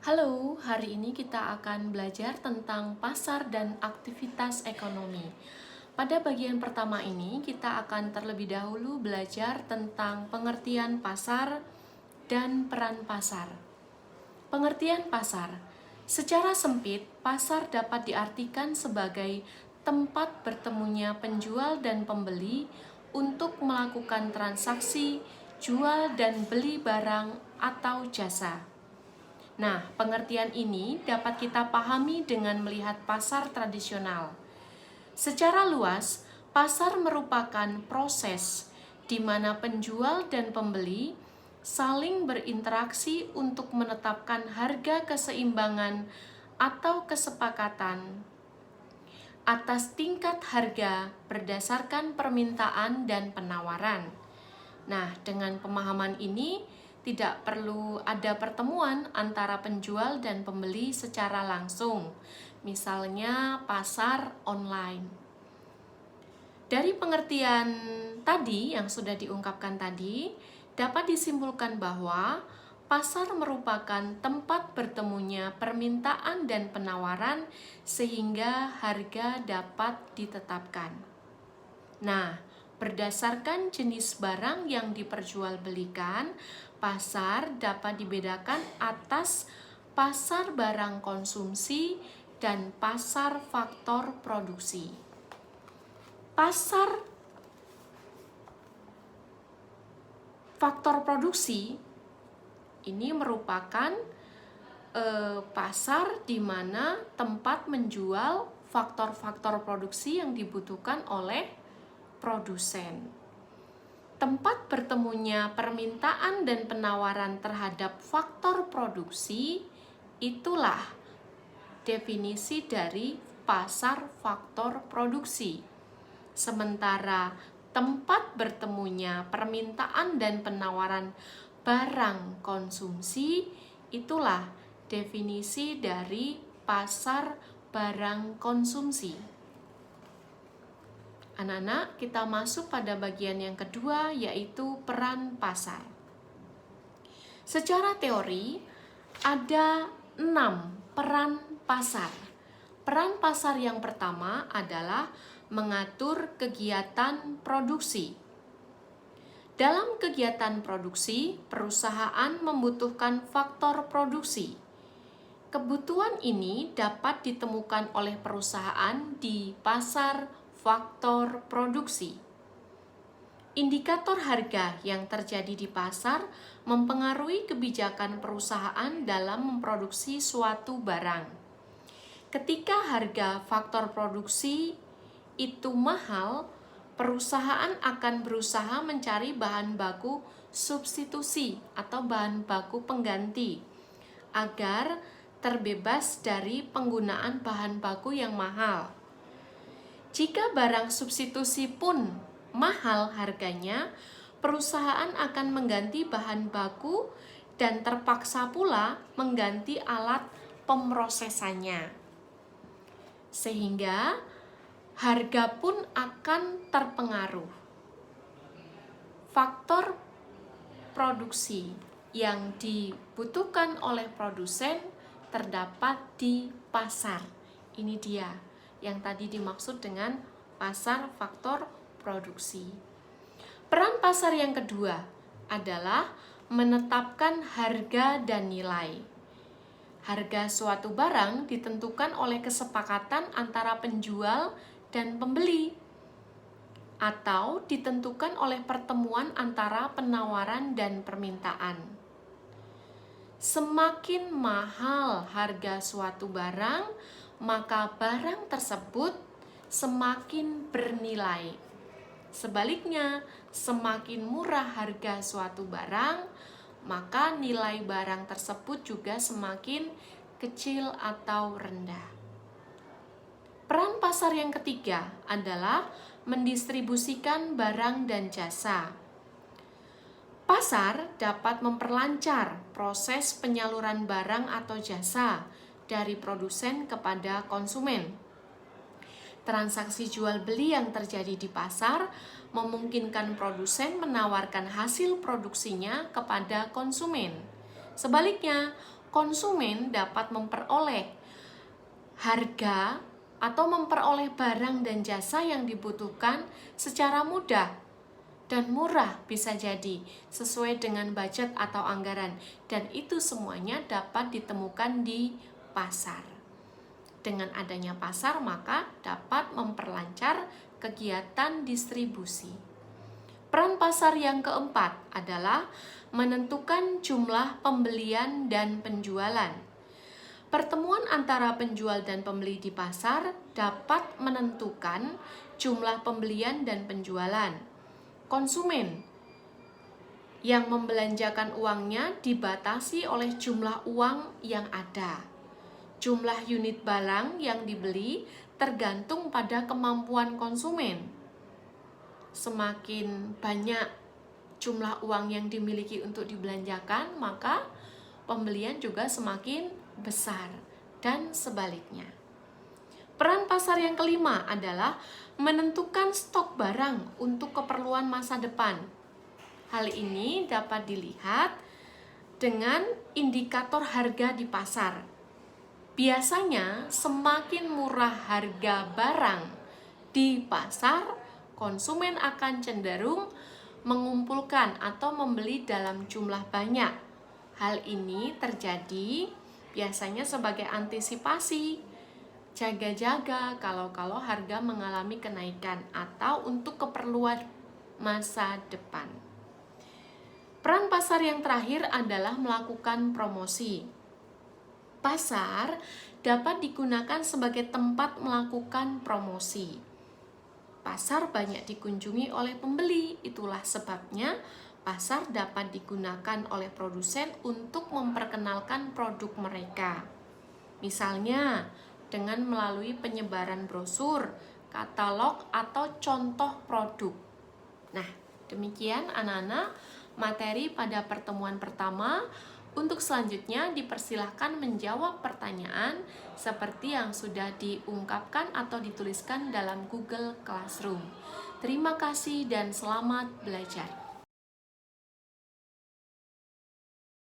Halo, hari ini kita akan belajar tentang pasar dan aktivitas ekonomi. Pada bagian pertama ini, kita akan terlebih dahulu belajar tentang pengertian pasar dan peran pasar. Pengertian pasar. Secara sempit, pasar dapat diartikan sebagai tempat bertemunya penjual dan pembeli untuk melakukan transaksi jual dan beli barang atau jasa. Nah, pengertian ini dapat kita pahami dengan melihat pasar tradisional. Secara luas, pasar merupakan proses di mana penjual dan pembeli saling berinteraksi untuk menetapkan harga keseimbangan atau kesepakatan atas tingkat harga berdasarkan permintaan dan penawaran. Nah, dengan pemahaman ini, tidak perlu ada pertemuan antara penjual dan pembeli secara langsung, misalnya pasar online. Dari pengertian tadi yang sudah diungkapkan tadi, dapat disimpulkan bahwa pasar merupakan tempat bertemunya permintaan dan penawaran sehingga harga dapat ditetapkan. Nah, berdasarkan jenis barang yang diperjualbelikan, pasar dapat dibedakan atas pasar barang konsumsi dan pasar faktor produksi. Pasar faktor produksi ini merupakan pasar di mana tempat menjual faktor-faktor produksi yang dibutuhkan oleh produsen. Tempat bertemunya permintaan dan penawaran terhadap faktor produksi, itulah definisi dari pasar faktor produksi. Sementara tempat bertemunya permintaan dan penawaran barang konsumsi, itulah definisi dari pasar barang konsumsi. Anak-anak, kita masuk pada bagian yang kedua, yaitu peran pasar. Secara teori, ada 6 peran pasar. Peran pasar yang pertama adalah mengatur kegiatan produksi. Dalam kegiatan produksi, perusahaan membutuhkan faktor produksi. Kebutuhan ini dapat ditemukan oleh perusahaan di pasar faktor produksi. Indikator harga yang terjadi di pasar mempengaruhi kebijakan perusahaan dalam memproduksi suatu barang. Ketika harga faktor produksi itu mahal, perusahaan akan berusaha mencari bahan baku substitusi atau bahan baku pengganti agar terbebas dari penggunaan bahan baku yang mahal. Jika barang substitusi pun mahal harganya, perusahaan akan mengganti bahan baku dan terpaksa pula mengganti alat pemrosesannya. Sehingga harga pun akan terpengaruh. Faktor produksi yang dibutuhkan oleh produsen terdapat di pasar. Ini dia yang tadi dimaksud dengan pasar faktor produksi. Peran pasar yang kedua adalah menetapkan harga dan nilai. Harga suatu barang ditentukan oleh kesepakatan antara penjual dan pembeli, atau ditentukan oleh pertemuan antara penawaran dan permintaan. Semakin mahal harga suatu barang, maka barang tersebut semakin bernilai. Sebaliknya, semakin murah harga suatu barang, maka nilai barang tersebut juga semakin kecil atau rendah. Peran pasar yang ketiga adalah mendistribusikan barang dan jasa. Pasar dapat memperlancar proses penyaluran barang atau jasa dari produsen kepada konsumen. Transaksi jual beli yang terjadi di pasar memungkinkan produsen menawarkan hasil produksinya kepada konsumen. Sebaliknya, konsumen dapat memperoleh harga atau memperoleh barang dan jasa yang dibutuhkan secara mudah dan murah, bisa jadi sesuai dengan budget atau anggaran, dan itu semuanya dapat ditemukan di pasar. Dengan adanya pasar, maka dapat memperlancar kegiatan distribusi. Peran pasar yang keempat adalah menentukan jumlah pembelian dan penjualan. Pertemuan antara penjual dan pembeli di pasar dapat menentukan jumlah pembelian dan penjualan. Konsumen yang membelanjakan uangnya dibatasi oleh jumlah uang yang ada. Jumlah unit barang yang dibeli tergantung pada kemampuan konsumen. Semakin banyak jumlah uang yang dimiliki untuk dibelanjakan, maka pembelian juga semakin besar, dan sebaliknya. Peran pasar yang kelima adalah menentukan stok barang untuk keperluan masa depan. Hal ini dapat dilihat dengan indikator harga di pasar. Biasanya semakin murah harga barang di pasar, konsumen akan cenderung mengumpulkan atau membeli dalam jumlah banyak. Hal ini terjadi biasanya sebagai antisipasi, jaga-jaga kalau harga mengalami kenaikan atau untuk keperluan masa depan. Peran pasar yang terakhir adalah melakukan promosi. Pasar dapat digunakan sebagai tempat melakukan promosi. Pasar banyak dikunjungi oleh pembeli, itulah sebabnya pasar dapat digunakan oleh produsen untuk memperkenalkan produk mereka. Misalnya, dengan melalui penyebaran brosur, katalog, atau contoh produk. Nah, demikian anak-anak materi pada pertemuan pertama. Untuk selanjutnya dipersilahkan menjawab pertanyaan seperti yang sudah diungkapkan atau dituliskan dalam Google Classroom. Terima kasih dan selamat belajar.